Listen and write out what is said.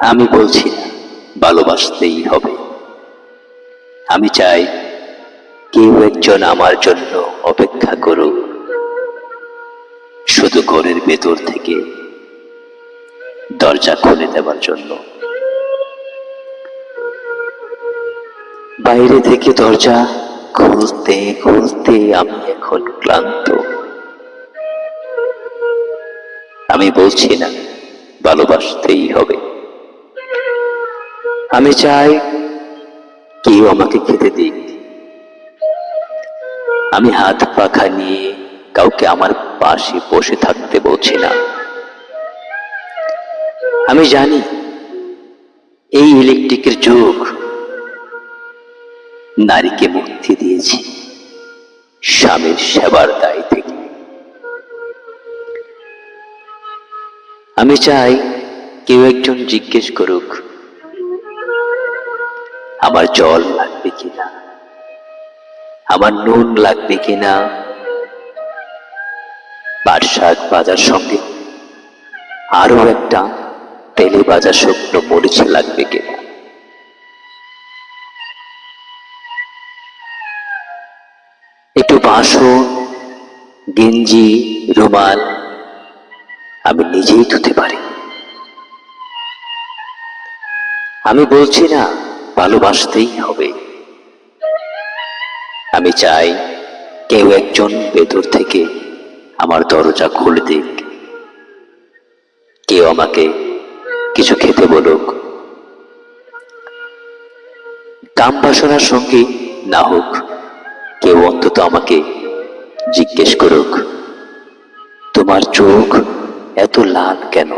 আমি বলছি না ভালোবাসতেই হবে। আমি চাই কেউ একজন আমার জন্য অপেক্ষা করুক, শুধু ঘরের ভেতর থেকে দরজা খুলে দেওয়ার জন্য। বাইরে থেকে দরজা খুলতে খুলতে আমি এখন ক্লান্ত। আমি বলছি না ভালোবাসতেই হবে। আমি চাই কেউ আমাকে খেতে দিক। আমি হাত পাখা নিয়ে কাউকে আমার পাশে বসে থাকতে বলছি না। আমি জানি এই ইলেকট্রিকের যুগ নারীকে মুক্তি দিয়েছে স্বামীর সেবার দায় থেকে। আমি চাই কেউ একজন জিজ্ঞেস করুক আমার জল লাগবে কিনা, আমার নুন লাগবে কিনা, পাট শাক ভাজার সঙ্গে আরো একটা তেলে ভাজা শুকনো মরিচ লাগবে কিনা। একটু বাসন, গেঞ্জি, রুমাল আমি নিজেই ধুতে পারি। আমি বলছি না ভালোবাসতেই হবে। আমি চাই কেউ একজন ভেতর থেকে আমার দরজা খুলে দিক, কেউ আমাকে কিছু খেতে বলুক। কাম বাসনার সঙ্গে না হোক, কেউ অন্তত আমাকে জিজ্ঞেস করুক তোমার চোখ এত লাল কেন।